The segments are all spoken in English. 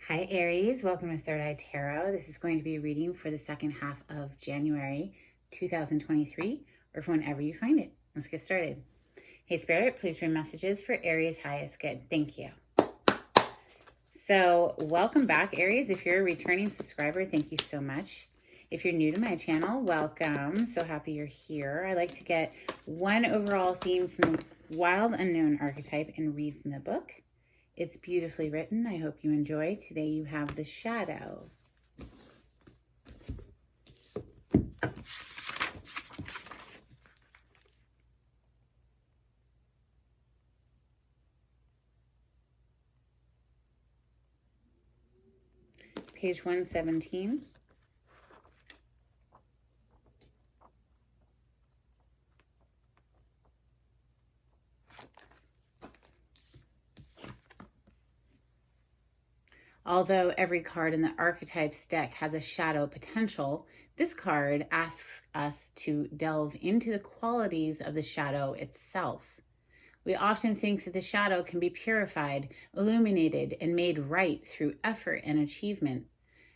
Hi Aries, welcome to Third Eye Tarot. This is going to be a reading for the second half of January 2023, or for whenever you find it. Let's get started. Hey Spirit, please bring messages for Aries highest good. Thank you. So welcome back Aries. If you're a returning subscriber, thank you so much. If you're new to my channel, welcome. So happy you're here. I like to get one overall theme from the Wild Unknown archetype and read from the book. It's beautifully written. I hope you enjoy. Today you have the Shadow. Page 117. Although every card in the archetypes deck has a shadow potential, this card asks us to delve into the qualities of the shadow itself. We often think that the shadow can be purified, illuminated, and made right through effort and achievement.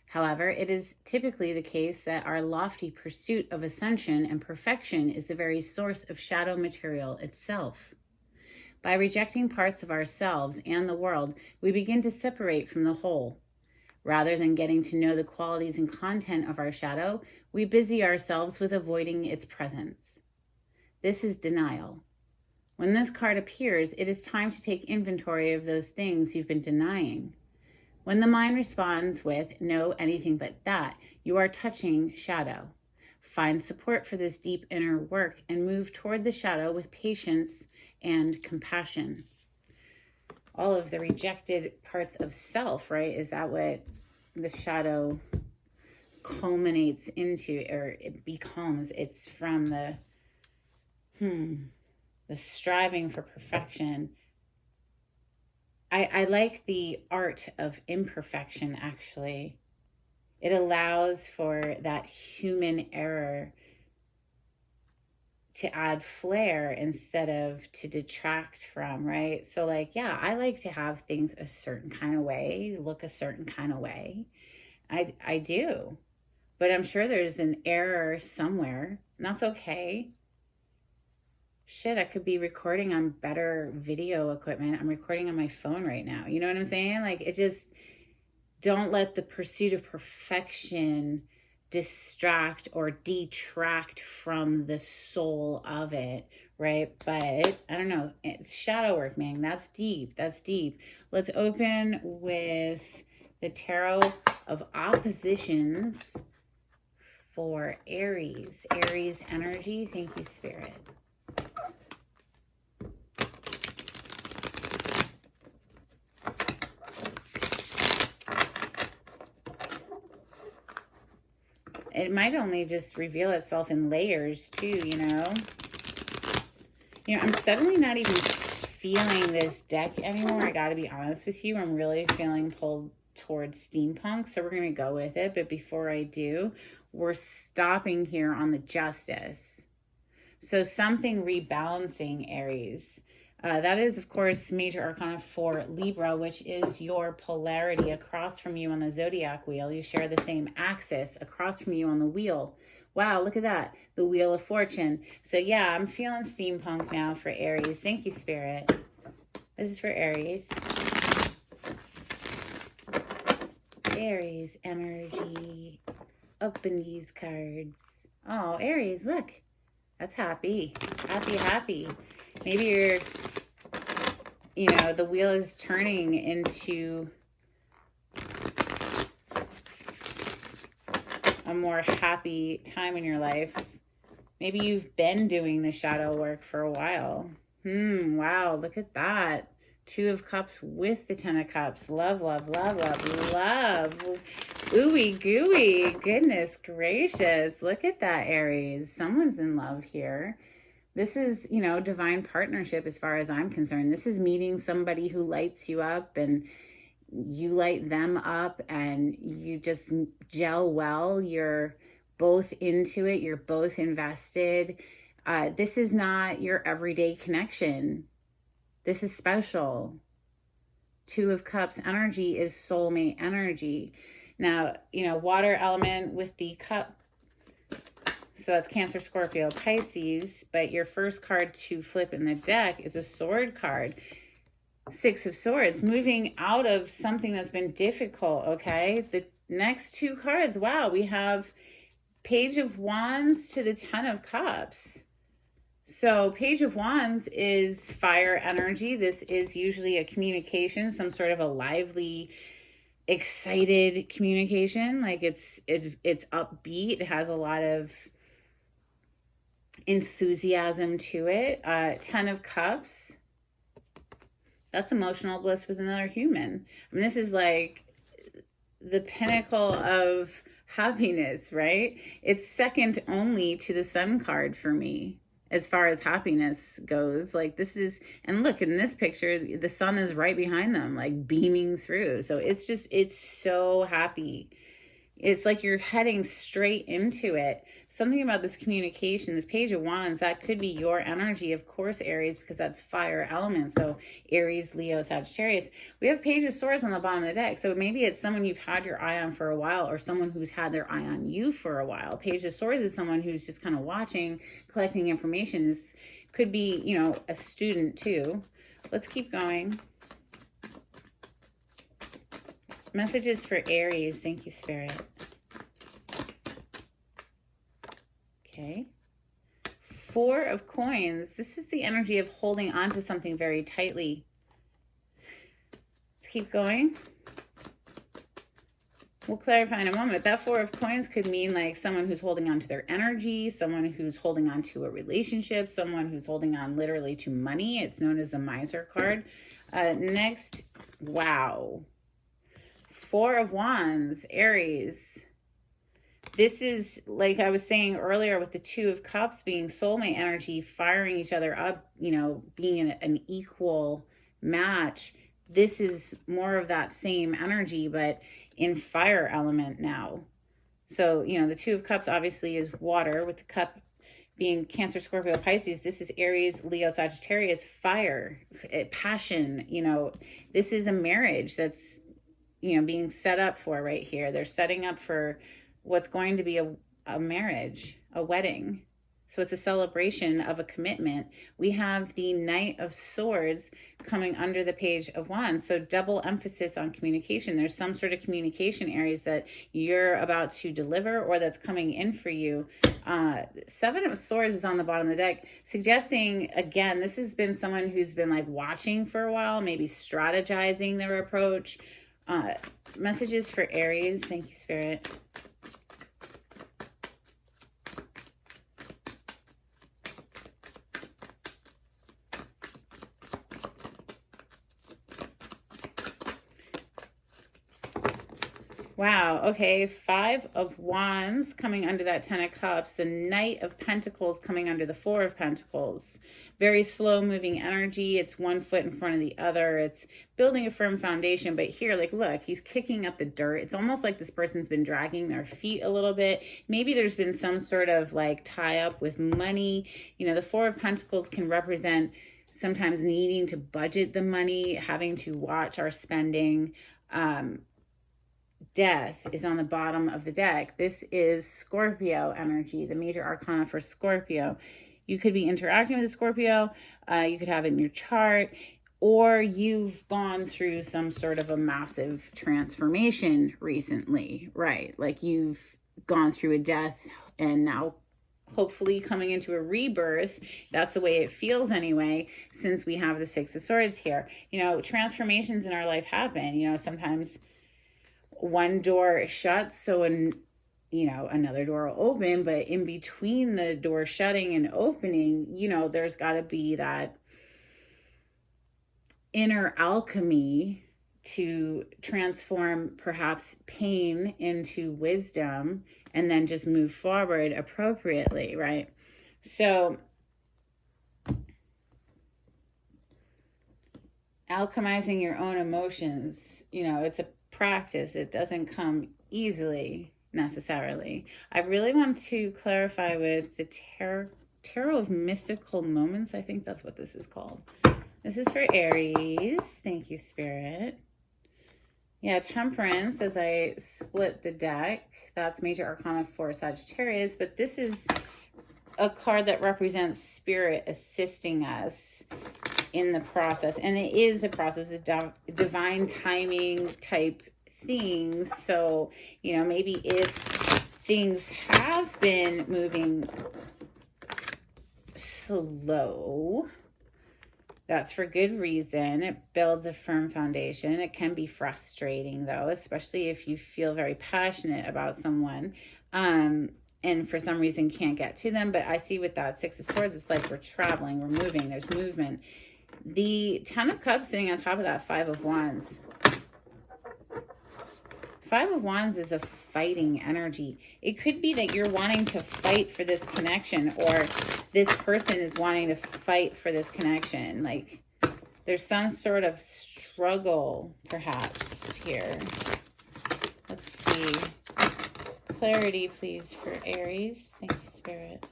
However, it is typically the case that our lofty pursuit of ascension and perfection is the very source of shadow material itself. By rejecting parts of ourselves and the world, we begin to separate from the whole. Rather than getting to know the qualities and content of our shadow, we busy ourselves with avoiding its presence. This is denial. When this card appears, it is time to take inventory of those things you've been denying. When the mind responds with, "No, anything but that," you are touching shadow. Find support for this deep inner work and move toward the shadow with patience and compassion. All of the rejected parts of self, right? Is that what the shadow culminates into, or it becomes? It's from the striving for perfection. I like the art of imperfection, actually. It allows for that human error to add flair instead of to detract from, right? So like, yeah, I like to have things a certain kind of way, look a certain kind of way. I do. But I'm sure there's an error somewhere, and that's okay. Shit, I could be recording on better video equipment. I'm recording on my phone right now. You know what I'm saying? Like, it just, don't let the pursuit of perfection distract or detract from the soul of it, right? But I don't know, it's shadow work, man. That's deep. That's deep. Let's open with the Tarot of Oppositions for Aries. Aries energy. Thank you, Spirit. It might only just reveal itself in layers too, you know. I'm suddenly not even feeling this deck anymore. I gotta be honest with you. I'm really feeling pulled towards steampunk, so we're gonna go with it. But before I do, we're stopping here on the Justice. So something rebalancing, Aries. That is, of course, Major Arcana for Libra, which is your polarity across from you on the zodiac wheel. You share the same axis across from you on the wheel. Wow, look at that. The Wheel of Fortune. So yeah, I'm feeling steampunk now for Aries. Thank you, Spirit. This is for Aries. Aries energy. Open these cards. Oh, Aries, look. That's happy. Happy, happy. Maybe you're, the wheel is turning into a more happy time in your life. Maybe you've been doing the shadow work for a while. Wow, look at that. Two of Cups with the Ten of Cups. Love, love, love, love, love. Ooey gooey. Goodness gracious. Look at that, Aries. Someone's in love here. This is, divine partnership as far as I'm concerned. This is meeting somebody who lights you up and you light them up and you just gel well. You're both into it. You're both invested. This is not your everyday connection. This is special. Two of Cups energy is soulmate energy. Now, water element with the cup. So that's Cancer, Scorpio, Pisces. But your first card to flip in the deck is a sword card. Six of Swords, moving out of something that's been difficult, okay? The next two cards, wow, we have Page of Wands to the Ten of Cups. So Page of Wands is fire energy. This is usually a communication, some sort of a lively, excited communication. Like it's upbeat. It has a lot of enthusiasm to it. Ten of Cups. That's emotional bliss with another human. I mean, this is like the pinnacle of happiness, right? It's second only to the Sun card for me as far as happiness goes. Like this is, and look in this picture, the sun is right behind them, like beaming through. So it's so happy. It's like you're heading straight into it. Something about this communication, this Page of Wands, that could be your energy, of course, Aries, because that's fire element. So Aries, Leo, Sagittarius. We have Page of Swords on the bottom of the deck. So maybe it's someone you've had your eye on for a while, or someone who's had their eye on you for a while. Page of Swords is someone who's just kind of watching, collecting information. This could be, a student too. Let's keep going. Messages for Aries. Thank you, Spirit. Okay. Four of Coins. This is the energy of holding on to something very tightly. Let's keep going. We'll clarify in a moment. That Four of Coins could mean like someone who's holding on to their energy, someone who's holding on to a relationship, someone who's holding on literally to money. It's known as the Miser card. Next, wow. Four of Wands, Aries. This is, like I was saying earlier with the Two of Cups being soulmate energy, firing each other up, being an equal match. This is more of that same energy, but in fire element now. So, the Two of Cups obviously is water, with the cup being Cancer, Scorpio, Pisces. This is Aries, Leo, Sagittarius, fire, passion. This is a marriage that's, being set up for right here. They're setting up for what's going to be a marriage, a wedding. So it's a celebration of a commitment. We have the Knight of Swords coming under the Page of Wands. So double emphasis on communication. There's some sort of communication areas that you're about to deliver or that's coming in for you. Seven of Swords is on the bottom of the deck, suggesting, again, this has been someone who's been like watching for a while, maybe strategizing their approach. Messages for Aries. Thank you, Spirit. Wow, okay, Five of Wands coming under that Ten of Cups, the Knight of Pentacles coming under the Four of Pentacles. Very slow moving energy. It's one foot in front of the other. It's building a firm foundation, but here, like, look, he's kicking up the dirt. It's almost like this person's been dragging their feet a little bit. Maybe there's been some sort of like tie up with money. The Four of Pentacles can represent sometimes needing to budget the money, having to watch our spending. Death is on the bottom of the deck. This is Scorpio energy, the major arcana for Scorpio. You could be interacting with a Scorpio. You could have it in your chart, or you've gone through some sort of a massive transformation recently, right? Like you've gone through a death and now hopefully coming into a rebirth. That's the way it feels anyway, since we have the Six of Swords here. Transformations in our life happen. Sometimes one door shuts, so another door will open, but in between the door shutting and opening, there's got to be that inner alchemy to transform perhaps pain into wisdom and then just move forward appropriately, right? So alchemizing your own emotions, it's a practice. It doesn't come easily necessarily. I really want to clarify with the tarot of mystical moments. I think that's what this is called. This is for Aries. Thank you, Spirit. Yeah, Temperance, as I split the deck, that's Major Arcana for Sagittarius, but this is a card that represents Spirit assisting us in the process. And it is a process of divine timing type things. So, you know, maybe if things have been moving slow, that's for good reason. It builds a firm foundation. It can be frustrating though, especially if you feel very passionate about someone and for some reason can't get to them. But I see with that Six of Swords, it's like we're traveling, we're moving, there's movement. The Ten of Cups sitting on top of that Five of Wands. Five of Wands is a fighting energy. It could be that you're wanting to fight for this connection, or this person is wanting to fight for this connection. Like there's some sort of struggle perhaps here. Let's see. Clarity, please, for Aries. Thank you, Spirit.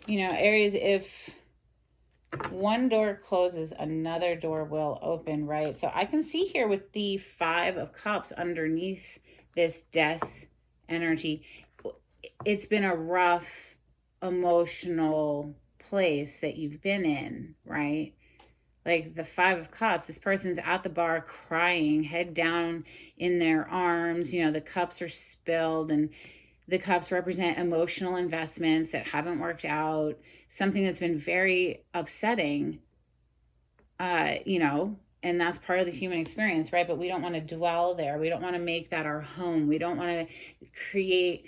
You know, Aries, if one door closes, another door will open, right? So I can see here with the Five of Cups underneath this death energy, it's been a rough emotional place that you've been in, right? Like the Five of Cups, this person's at the bar crying, head down in their arms. You know, the cups are spilled, and the cups represent emotional investments that haven't worked out, something that's been very upsetting, you know, and that's part of the human experience, right? But we don't want to dwell there. We don't want to make that our home. We don't want to create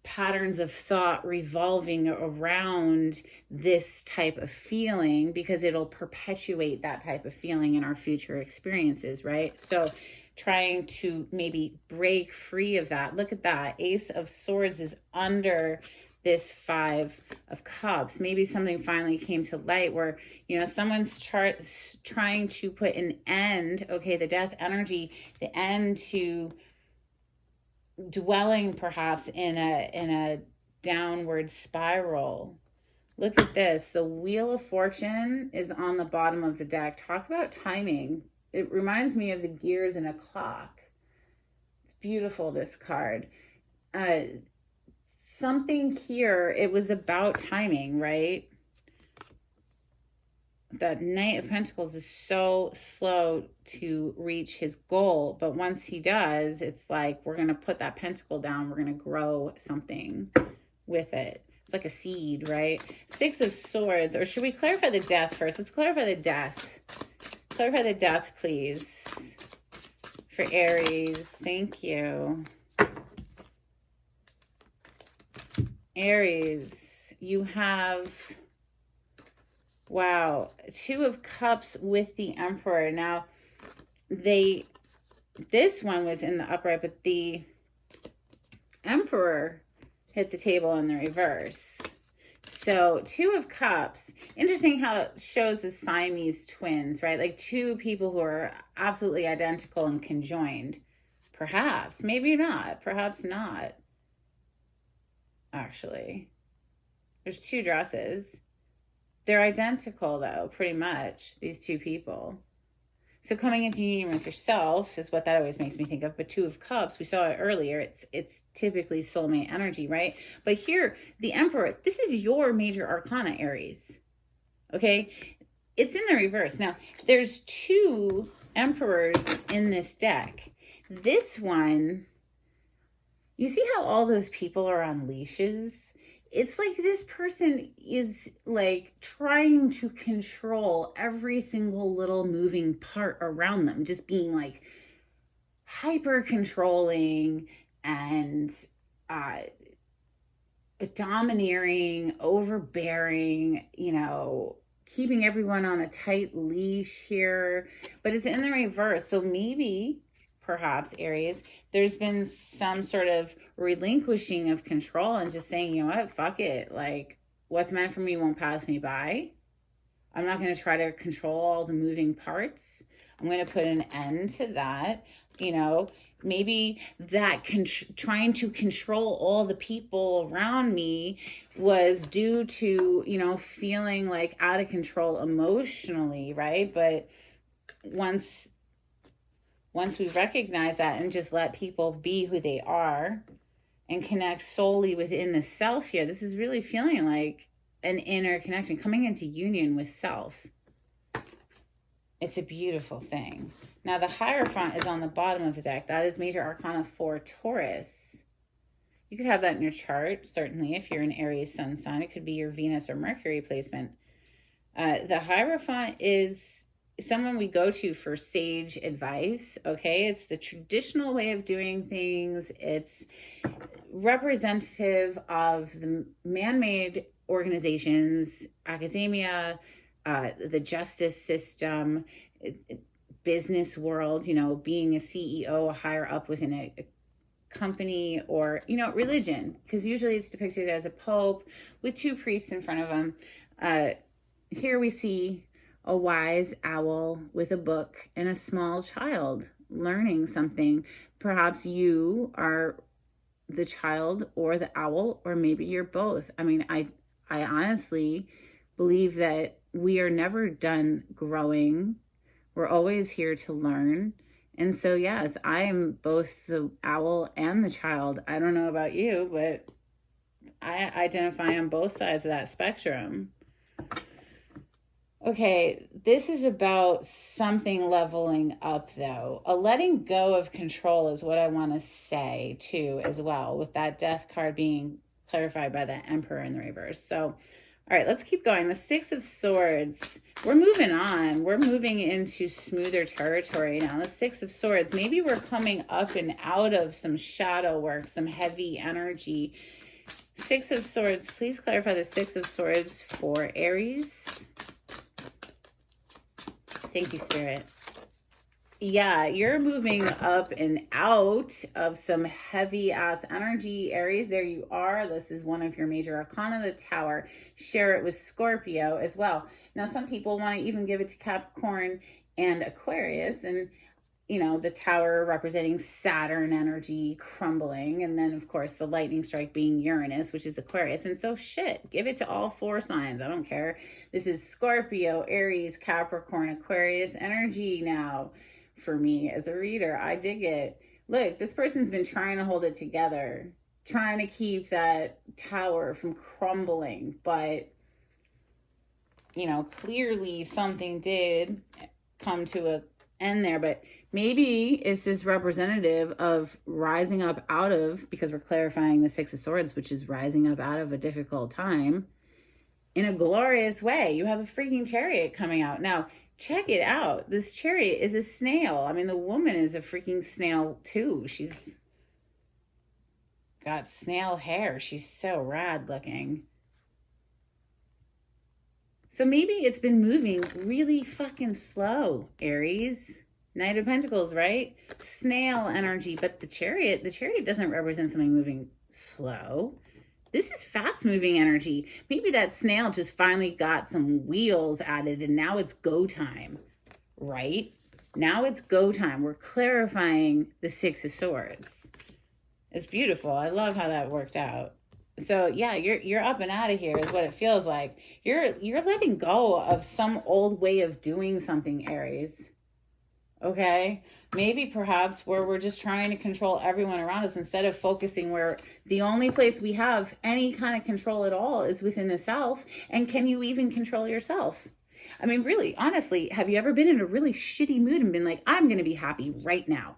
patterns of thought revolving around this type of feeling, because it'll perpetuate that type of feeling in our future experiences, right? So trying to maybe break free of that. Look at that. Ace of Swords is under this Five of Cups. Maybe something finally came to light where, you know, someone's trying to put an end, okay, the death energy, the end to dwelling perhaps in a downward spiral. Look at this. The Wheel of Fortune is on the bottom of the deck. Talk about timing. It reminds me of the gears in a clock. It's beautiful, this card. Something here, it was about timing, right? The Knight of Pentacles is so slow to reach his goal, but once he does, it's like we're going to put that pentacle down. We're going to grow something with it. It's like a seed, right? Six of Swords, or should we clarify the death first? Let's clarify the death. Clarify the death, please, for Aries. Thank you. Aries, you have, wow, Two of Cups with the Emperor. Now, this one was in the upright, but the Emperor hit the table in the reverse. So Two of Cups, interesting how it shows the Siamese twins, right? Like two people who are absolutely identical and conjoined. Perhaps, maybe not, perhaps not. Actually, there's two dresses. They're identical though, pretty much, these two people. So coming into union with yourself is what that always makes me think of. But Two of Cups, we saw it earlier, it's typically soulmate energy, right? But here, the Emperor, this is your major arcana, Aries. Okay? It's in the reverse. Now, there's two Emperors in this deck. This one, you see how all those people are on leashes? It's like this person is like trying to control every single little moving part around them, just being like hyper controlling and domineering, overbearing, you know, keeping everyone on a tight leash here. But it's in the reverse. So maybe, perhaps, Aries, there's been some sort of relinquishing of control and just saying, you know what, fuck it. Like, what's meant for me won't pass me by. I'm not going to try to control all the moving parts. I'm going to put an end to that. You know, maybe that trying to control all the people around me was due to, you know, feeling like out of control emotionally, right? But once we recognize that and just let people be who they are and connect solely within the self here, this is really feeling like an inner connection, coming into union with self. It's a beautiful thing. Now, the Hierophant is on the bottom of the deck. That is Major Arcana 4, Taurus. You could have that in your chart, certainly, if you're an Aries sun sign. It could be your Venus or Mercury placement. The Hierophant is someone we go to for sage advice, okay? It's the traditional way of doing things. It's representative of the man-made organizations, academia, the justice system, business world, you know, being a CEO higher up within a company, or, you know, religion, because usually it's depicted as a pope with two priests in front of him. Here we see a wise owl with a book and a small child learning something. Perhaps you are the child or the owl, or maybe you're both. I mean, I honestly believe that we are never done growing. We're always here to learn. And so, yes, I am both the owl and the child. I don't know about you, but I identify on both sides of that spectrum. Okay, this is about something leveling up, though. A letting go of control is what I want to say, too, as well, with that death card being clarified by the Emperor in the reverse. So, all right, let's keep going. The Six of Swords. We're moving on. We're moving into smoother territory now. The Six of Swords. Maybe we're coming up and out of some shadow work, some heavy energy. Six of Swords. Please clarify the Six of Swords for Aries. Thank you, Spirit. Yeah, you're moving up and out of some heavy ass energy, Aries. There you are. This is one of your major arcana, the Tower. Share it with Scorpio as well. Now, some people want to even give it to Capricorn and Aquarius, and, you know, the Tower representing Saturn energy crumbling, and then, of course, the lightning strike being Uranus, which is Aquarius. And so, shit, give it to all four signs. I don't care. This is Scorpio, Aries, Capricorn, Aquarius energy now. For me as a reader, I dig it. Look, this person's been trying to hold it together, trying to keep that tower from crumbling, but, you know, clearly something did come to an end there. But maybe it's just representative of rising up out of, because we're clarifying the Six of Swords, which is rising up out of a difficult time in a glorious way. You have a freaking Chariot coming out now. Check it out. This Chariot is a snail. I mean, the woman is a freaking snail too. She's got snail hair. She's so rad looking. So maybe it's been moving really fucking slow, Aries. Knight of Pentacles, right? Snail energy. But the Chariot doesn't represent something moving slow. This is fast-moving energy. Maybe that snail just finally got some wheels added and now it's go time, right? Now it's go time. We're clarifying the Six of Swords. It's beautiful. I love how that worked out. So yeah, you're up and out of here is what it feels like. You're letting go of some old way of doing something, Aries. Okay, maybe perhaps where we're just trying to control everyone around us instead of focusing where the only place we have any kind of control at all is within the self. And can you even control yourself? I mean, really, honestly, have you ever been in a really shitty mood and been like, I'm going to be happy right now.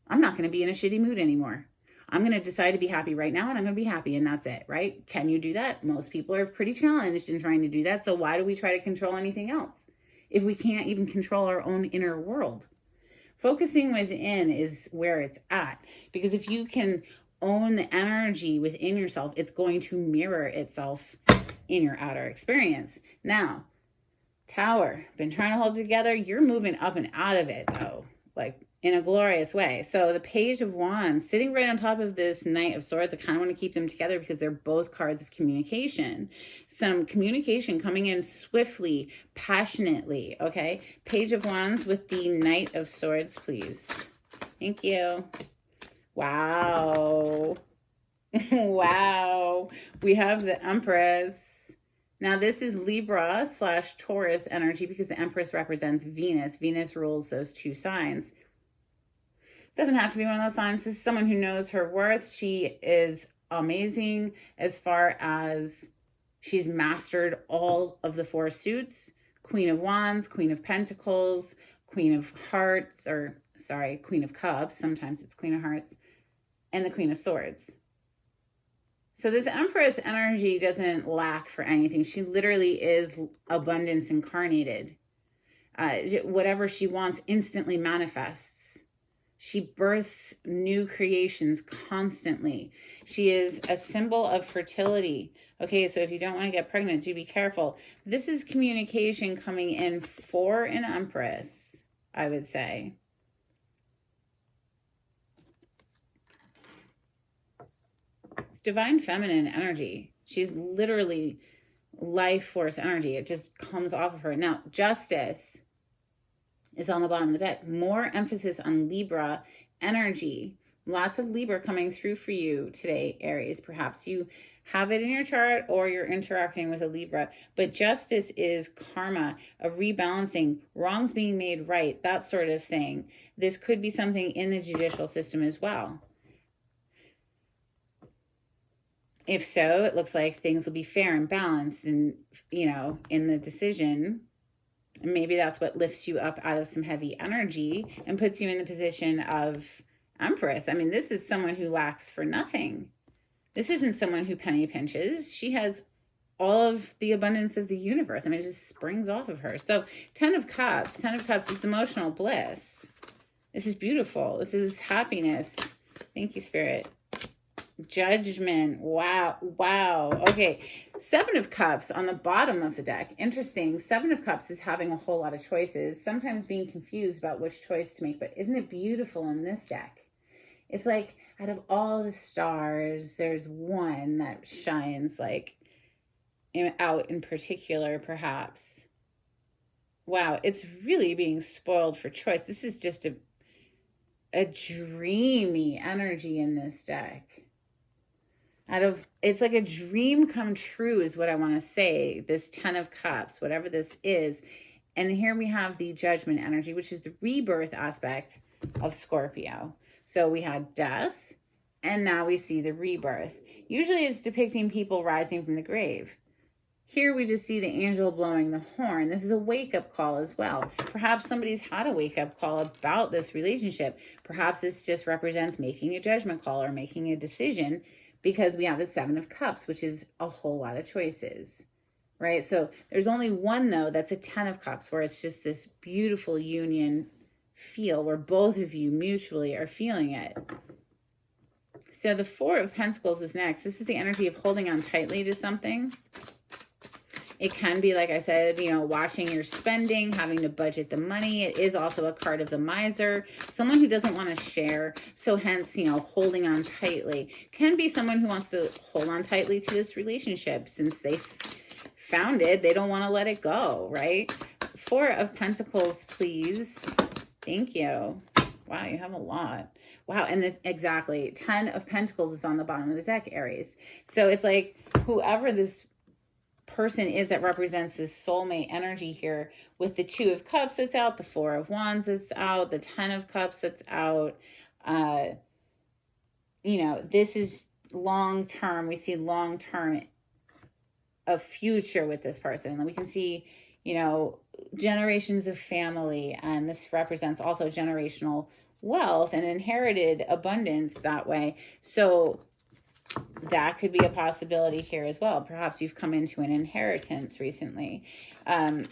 I'm not going to be in a shitty mood anymore. I'm going to decide to be happy right now and I'm going to be happy and that's it, right? Can you do that? Most people are pretty challenged in trying to do that. So why do we try to control anything else if we can't even control our own inner world? Focusing within is where it's at, because if you can own the energy within yourself, it's going to mirror itself in your outer experience. Now, Tower, been trying to hold it together. You're moving up and out of it though, like in a glorious way. So the Page of Wands sitting right on top of this Knight of Swords. I kind of want to keep them together because they're both cards of communication. Some communication coming in swiftly, passionately, okay? Page of Wands with the Knight of Swords, please. Thank you. Wow. Wow. We have the Empress. Now, this is Libra / Taurus energy because the Empress represents Venus. Venus rules those two signs. Doesn't have to be one of those signs. This is someone who knows her worth. She is amazing as far as she's mastered all of the 4 suits. Queen of Wands, Queen of Pentacles, Queen of Hearts, Queen of Cups. Sometimes it's Queen of Hearts. And the Queen of Swords. So this Empress energy doesn't lack for anything. She literally is abundance incarnated. Whatever she wants instantly manifests. She births new creations constantly. She is a symbol of fertility. Okay, so if you don't want to get pregnant, do be careful. This is communication coming in for an Empress, I would say. It's divine feminine energy. She's literally life force energy. It just comes off of her. Now, Justice is on the bottom of the deck. More emphasis on Libra energy. Lots of Libra coming through for you today, Aries. Perhaps you have it in your chart or you're interacting with a Libra. But Justice is karma, a rebalancing, wrongs being made right, that sort of thing. This could be something in the judicial system as well. If so, it looks like things will be fair and balanced and, in the decision. And maybe that's what lifts you up out of some heavy energy and puts you in the position of Empress. I mean, this is someone who lacks for nothing. This isn't someone who penny pinches. She has all of the abundance of the universe. I mean, it just springs off of her. So 10 of Cups. 10 of Cups is emotional bliss. This is beautiful. This is happiness. Thank you, Spirit. Judgment. Wow. Okay. 7 of Cups on the bottom of the deck. Interesting. 7 of Cups is having a whole lot of choices, sometimes being confused about which choice to make. But isn't it beautiful in this deck? It's like out of all the stars, there's one that shines out in particular, perhaps. Wow. It's really being spoiled for choice. This is just a dreamy energy in this deck. It's like a dream come true is what I want to say. This 10 of Cups, whatever this is. And here we have the Judgment energy, which is the rebirth aspect of Scorpio. So we had death, and now we see the rebirth. Usually it's depicting people rising from the grave. Here we just see the angel blowing the horn. This is a wake-up call as well. Perhaps somebody's had a wake-up call about this relationship. Perhaps this just represents making a judgment call or making a decision, because we have the 7 of Cups, which is a whole lot of choices, right? So there's only one, though, that's a 10 of Cups, where it's just this beautiful union feel where both of you mutually are feeling it. So the 4 of Pentacles is next. This is the energy of holding on tightly to something. It can be, like I said, watching your spending, having to budget the money. It is also a card of the miser, someone who doesn't want to share. So hence, holding on tightly. Can be someone who wants to hold on tightly to this relationship since they found it. They don't want to let it go, right? 4 of Pentacles, please. Thank you. Wow, you have a lot. Wow, and this exactly 10 of Pentacles is on the bottom of the deck, Aries. So it's like whoever this person is that represents this soulmate energy here, with the 2 of Cups that's out, the 4 of Wands that's out, the 10 of Cups that's out. This is long term. We see long term a future with this person, and we can see generations of family, and this represents also generational wealth and inherited abundance that way. So that could be a possibility here as well. Perhaps you've come into an inheritance recently. 5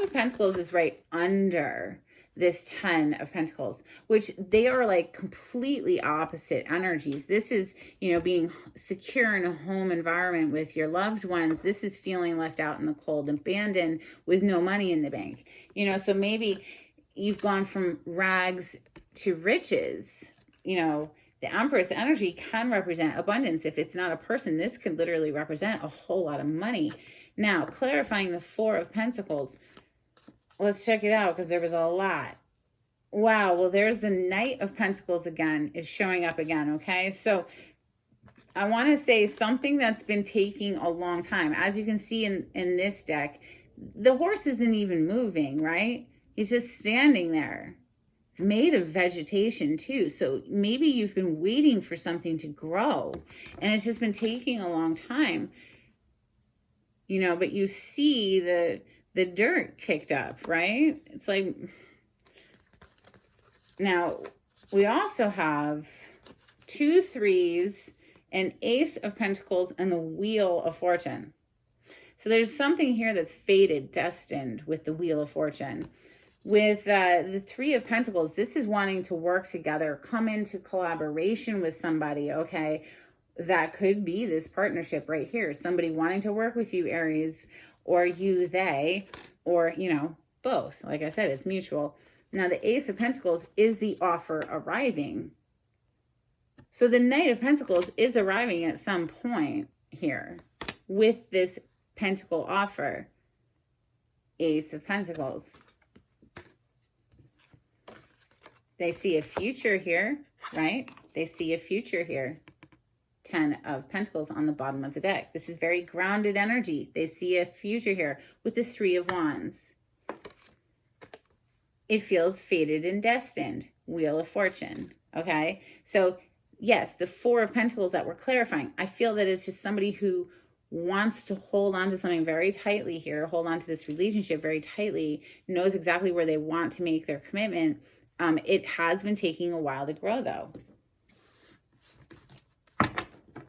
of Pentacles is right under this 10 of Pentacles, which they are like completely opposite energies. This is, being secure in a home environment with your loved ones. This is feeling left out in the cold, abandoned with no money in the bank. So maybe you've gone from rags to riches. The Empress energy can represent abundance. If it's not a person, this could literally represent a whole lot of money. Now, clarifying the 4 of Pentacles. Let's check it out because there was a lot. Wow, well, there's the Knight of Pentacles again, is showing up again, okay? So I want to say something that's been taking a long time. As you can see in this deck, the horse isn't even moving, right? He's just standing there. It's made of vegetation too. So maybe you've been waiting for something to grow and it's just been taking a long time, you know, but you see the dirt kicked up, right? It's like, now we also have 2 threes, an Ace of Pentacles, and the Wheel of Fortune. So there's something here that's fated, destined with the Wheel of Fortune. With the 3 of Pentacles, this is wanting to work together, come into collaboration with somebody, okay? That could be this partnership right here. Somebody wanting to work with you, Aries, or you, they, or, you know, both. Like I said, it's mutual. Now, the Ace of Pentacles is the offer arriving. So the Knight of Pentacles is arriving at some point here with this Pentacle offer. Ace of Pentacles. They see a future here, right? They see a future here. 10 of Pentacles on the bottom of the deck. This is very grounded energy. They see a future here with the 3 of Wands. It feels fated and destined. Wheel of Fortune, okay? So yes, the 4 of Pentacles that we're clarifying, I feel that it's just somebody who wants to hold on to something very tightly here, hold on to this relationship very tightly, knows exactly where they want to make their commitment. It has been taking a while to grow, though.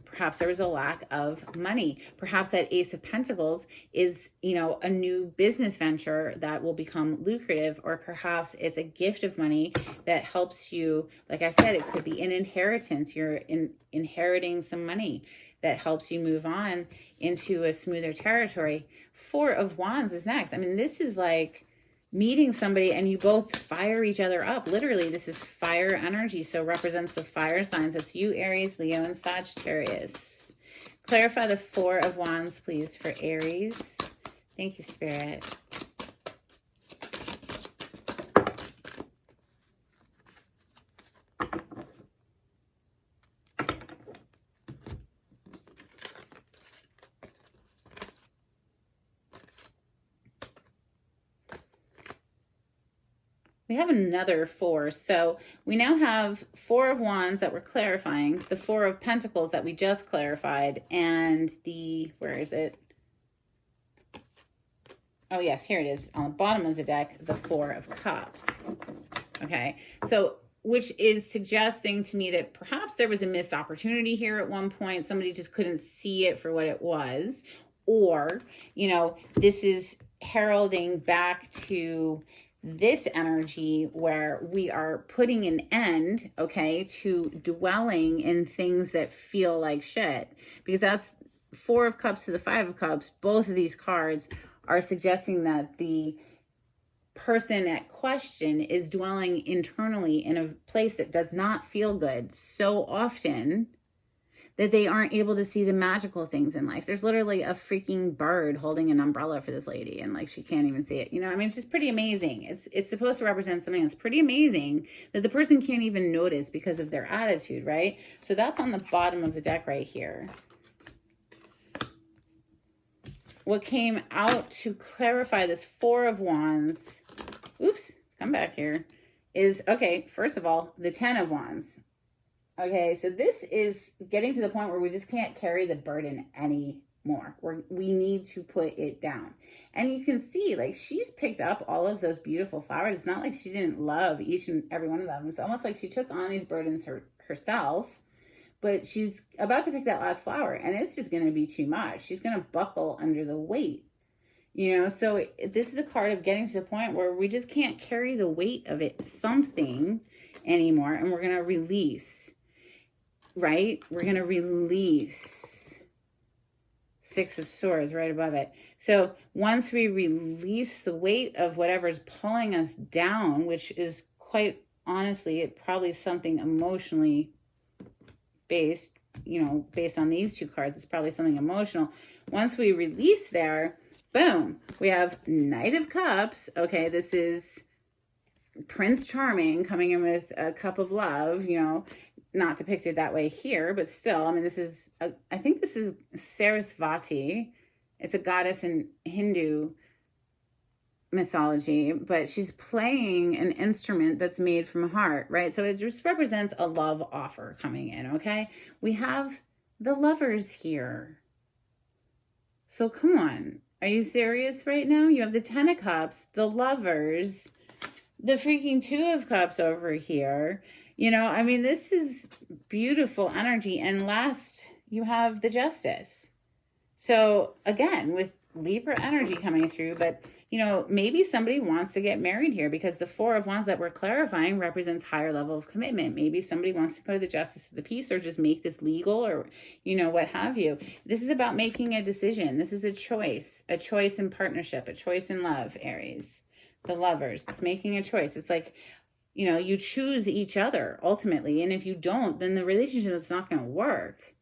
Perhaps there was a lack of money. Perhaps that Ace of Pentacles is, you know, a new business venture that will become lucrative, or perhaps it's a gift of money that helps you. Like I said, it could be an inheritance. You're inheriting some money that helps you move on into a smoother territory. 4 of Wands is next. I mean, this is like meeting somebody and you both fire each other up. Literally, this is fire energy. So represents the fire signs. It's you, Aries, Leo, and Sagittarius. Clarify the 4 of Wands, please, for Aries. Thank you, Spirit. We have another 4. So we now have 4 of Wands that we're clarifying, the 4 of Pentacles that we just clarified, and the, where is it? Oh, yes, here it is on the bottom of the deck, the 4 of Cups. Okay, so which is suggesting to me that perhaps there was a missed opportunity here at one point. Somebody just couldn't see it for what it was. Or, you know, this is heralding back to this energy where we are putting an end, okay, to dwelling in things that feel like shit. Because that's 4 of Cups to the 5 of Cups. Both of these cards are suggesting that the person at question is dwelling internally in a place that does not feel good so often that they aren't able to see the magical things in life. There's literally a freaking bird holding an umbrella for this lady, and like she can't even see it. You know, I mean, it's just pretty amazing. It's supposed to represent something that's pretty amazing that the person can't even notice because of their attitude, right? So that's on the bottom of the deck right here. What came out to clarify this 4 of Wands, oops, come back here, is, okay, first of all, the 10 of Wands. Okay, so this is getting to the point where we just can't carry the burden anymore. We need to put it down. And you can see, like, she's picked up all of those beautiful flowers. It's not like she didn't love each and every one of them. It's almost like she took on these burdens herself, but she's about to pick that last flower, and it's just going to be too much. She's going to buckle under the weight. You know, so this is a card of getting to the point where we just can't carry the weight of it, something anymore, and we're going to release. Right? We're going to release. 6 of Swords right above it. So once we release the weight of whatever's pulling us down, which is quite honestly, it probably something emotionally based, you know, based on these 2 cards, it's probably something emotional. Once we release there, boom, we have Knight of Cups. Okay, this is Prince Charming coming in with a cup of love, you know, not depicted that way here, but still, I mean, this is, I think this is Sarasvati. It's a goddess in Hindu mythology, but she's playing an instrument that's made from a heart, right? So it just represents a love offer coming in, okay? We have the lovers here. So come on. Are you serious right now? You have the Ten of Cups, the lovers, the freaking Two of Cups over here. You know, I mean, this is beautiful energy. And last, you have the Justice. So again, with Libra energy coming through, but you know, maybe somebody wants to get married here because the Four of Wands that we're clarifying represents higher level of commitment. Maybe somebody wants to go to the Justice of the Peace or just make this legal or, you know, what have you. This is about making a decision. This is a choice in partnership, a choice in love, Aries. The lovers, it's making a choice. It's like, you know, you choose each other ultimately. And if you don't, then the relationship's not going to work.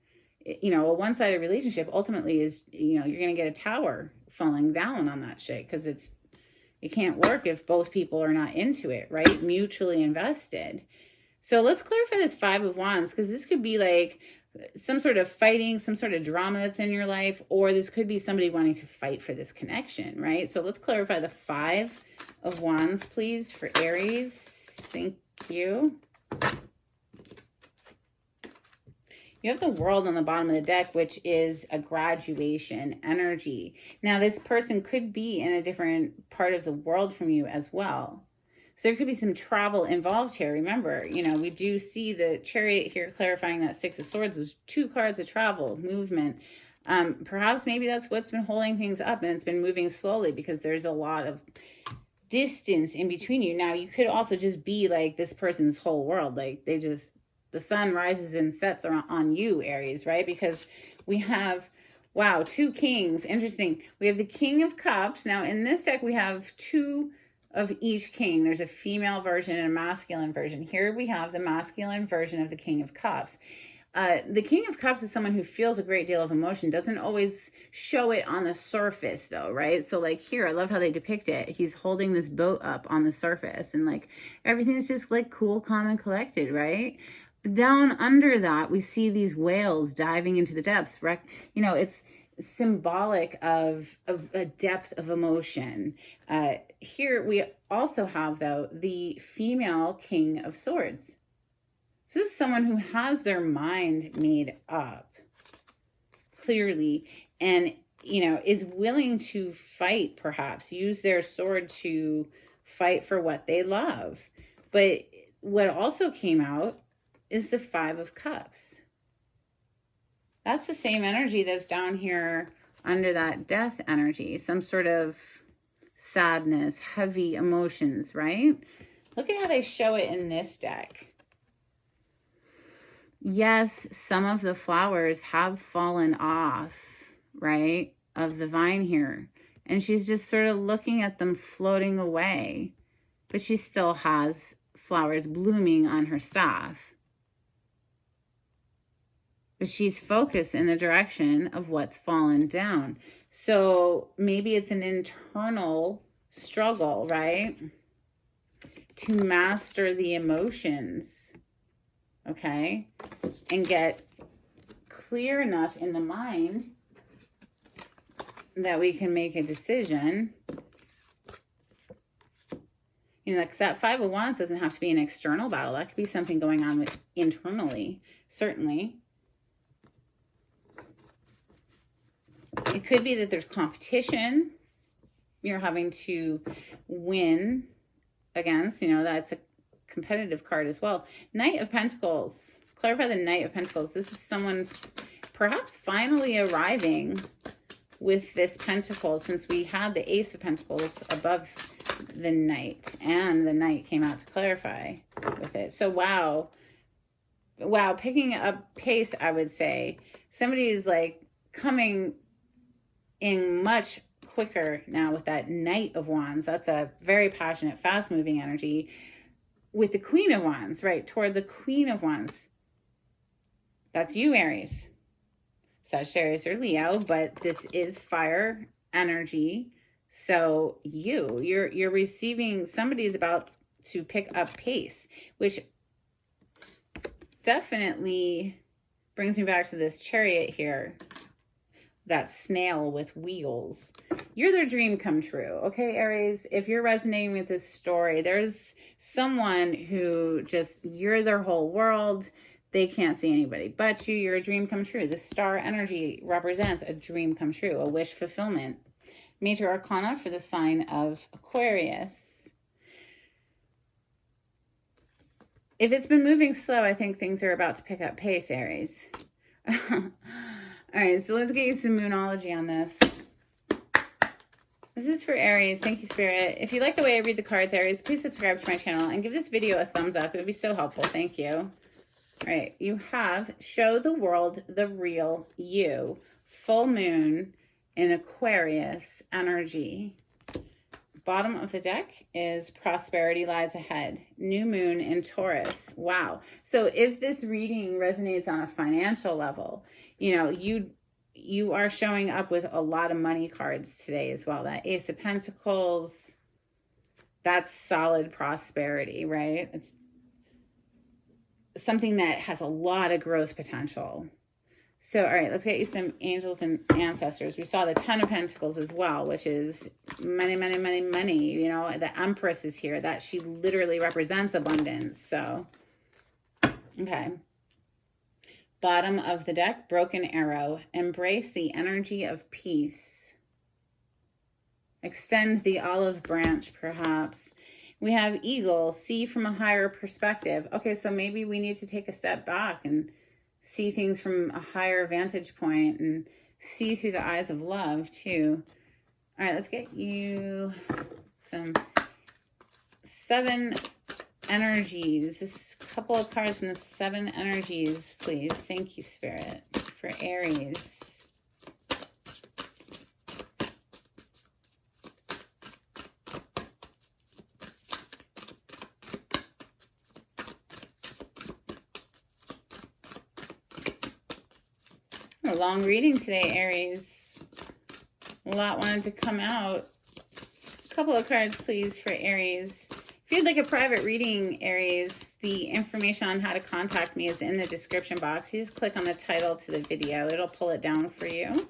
You know, a one-sided relationship ultimately is, you know, you're going to get a tower falling down on that shit because it can't work if both people are not into it, right? Mutually invested. So let's clarify this Five of Wands, because this could be like some sort of fighting, some sort of drama that's in your life, or this could be somebody wanting to fight for this connection, right? So let's clarify the Five of Wands, please, for Aries. Thank you. You have the World on the bottom of the deck, which is a graduation energy. Now, this person could be in a different part of the world from you as well. So there could be some travel involved here. Remember, you know, we do see the Chariot here clarifying that Six of Swords is 2 cards of travel, movement. Perhaps maybe that's what's been holding things up and it's been moving slowly because there's a lot of distance in between you. Now, you could also just be like this person's whole world. Like they just... the sun rises and sets on you, Aries, right? Because we have, wow, 2 kings. Interesting. We have the King of Cups. Now, in this deck, we have 2 of each king. There's a female version and a masculine version. Here we have the masculine version of the King of Cups. The King of Cups is someone who feels a great deal of emotion, doesn't always show it on the surface though, right? So like here, I love how they depict it. He's holding this boat up on the surface and like everything's just like cool, calm, and collected, right? Down under that, we see these whales diving into the depths. You know, it's symbolic of a depth of emotion. Here we also have, though, the female King of Swords. So this is someone who has their mind made up, clearly, and, you know, is willing to fight, perhaps, use their sword to fight for what they love. But what also came out is the Five of Cups. That's the same energy that's down here under that death energy. Some sort of sadness, heavy emotions, right? Look at how they show it in this deck. Yes, some of the flowers have fallen off, right, of the vine here. And she's just sort of looking at them floating away. But she still has flowers blooming on her staff. But she's focused in the direction of what's fallen down. So maybe it's an internal struggle, right? To master the emotions, okay? And get clear enough in the mind that we can make a decision. You know, like that Five of Wands doesn't have to be an external battle. That could be something going on with internally, certainly. It could be that there's competition you're having to win against. You know, that's a competitive card as well. Knight of Pentacles. Clarify the Knight of Pentacles. This is someone perhaps finally arriving with this Pentacle, since we had the Ace of Pentacles above the Knight, and the Knight came out to clarify with it. So wow, picking up pace, I would say. Somebody is like coming in much quicker now with that Knight of Wands. That's a very passionate, fast-moving energy. With the Queen of Wands, right, towards a Queen of Wands. That's you, Aries. Sagittarius or Leo, but this is fire energy. So you're receiving, somebody is about to pick up pace, which definitely brings me back to this Chariot here, that snail with wheels. You're their dream come true, okay, Aries? If you're resonating with this story, there's someone who just, you're their whole world. They can't see anybody but you. You're a dream come true. The star energy represents a dream come true, a wish fulfillment. Major arcana for the sign of Aquarius. If it's been moving slow, I think things are about to pick up pace, Aries. All right, so let's get you some moonology on this. This is for Aries. Thank you, Spirit. If you like the way I read the cards, Aries, please subscribe to my channel and give this video a thumbs up. It would be so helpful. Thank you. All right, you have show the world the real you. Full moon in Aquarius energy. Bottom of the deck is prosperity lies ahead. New moon in Taurus. Wow. So if this reading resonates on a financial level, you know, you are showing up with a lot of money cards today as well. That Ace of Pentacles, that's solid prosperity, right? It's something that has a lot of growth potential. So, all right, let's get you some angels and ancestors. We saw the Ten of Pentacles as well, which is money, money, money, money. You know, the Empress is here. That she literally represents abundance. So, okay. Bottom of the deck, broken arrow. Embrace the energy of peace. Extend the olive branch, perhaps. We have eagle, see from a higher perspective. Okay, so maybe we need to take a step back and see things from a higher vantage point and see through the eyes of love too. All right, let's get you some 7 energies. Just a couple of cards from the 7 energies, please. Thank you, Spirit, for Aries. A long reading today, Aries. A lot wanted to come out. A couple of cards, please, for Aries. If you'd like a private reading, Aries, the information on how to contact me is in the description box. You just click on the title to the video. It'll pull it down for you.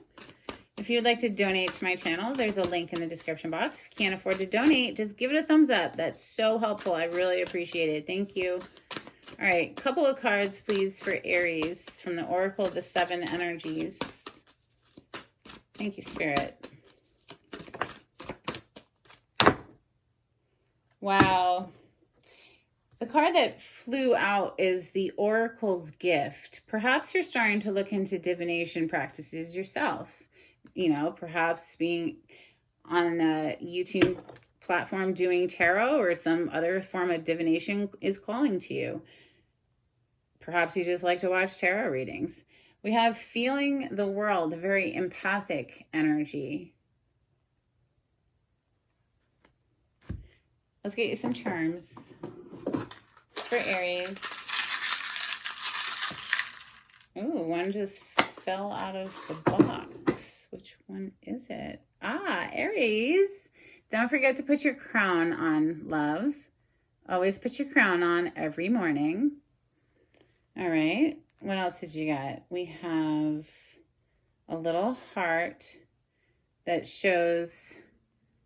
If you'd like to donate to my channel, there's a link in the description box. If you can't afford to donate, just give it a thumbs up. That's so helpful. I really appreciate it. Thank you. All right, couple of cards, please, for Aries from the Oracle of the 7 Energies. Thank you, Spirit. Wow. The card that flew out is the Oracle's Gift. Perhaps you're starting to look into divination practices yourself. You know, perhaps being on a YouTube platform doing tarot or some other form of divination is calling to you. Perhaps you just like to watch tarot readings. We have feeling the world, a very empathic energy. Let's get you some charms for Aries. Ooh, one just fell out of the box. Which one is it? Ah, Aries. Don't forget to put your crown on, love. Always put your crown on every morning. All right, what else did you get? We have a little heart that shows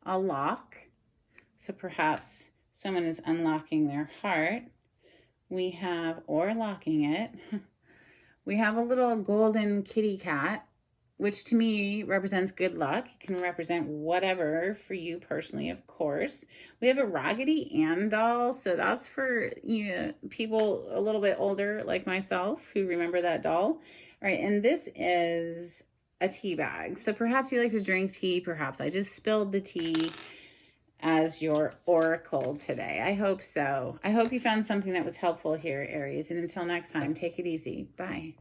a lock. So perhaps someone is unlocking their heart. We have, or locking it. We have a little golden kitty cat, which to me represents good luck. It can represent whatever for you personally, of course. We have a Raggedy Ann doll, so that's for, you know, people a little bit older like myself who remember that doll. All right, and this is a tea bag. So perhaps you like to drink tea. Perhaps I just spilled the tea as your oracle today. I hope so. I hope you found something that was helpful here, Aries. And until next time, take it easy. Bye.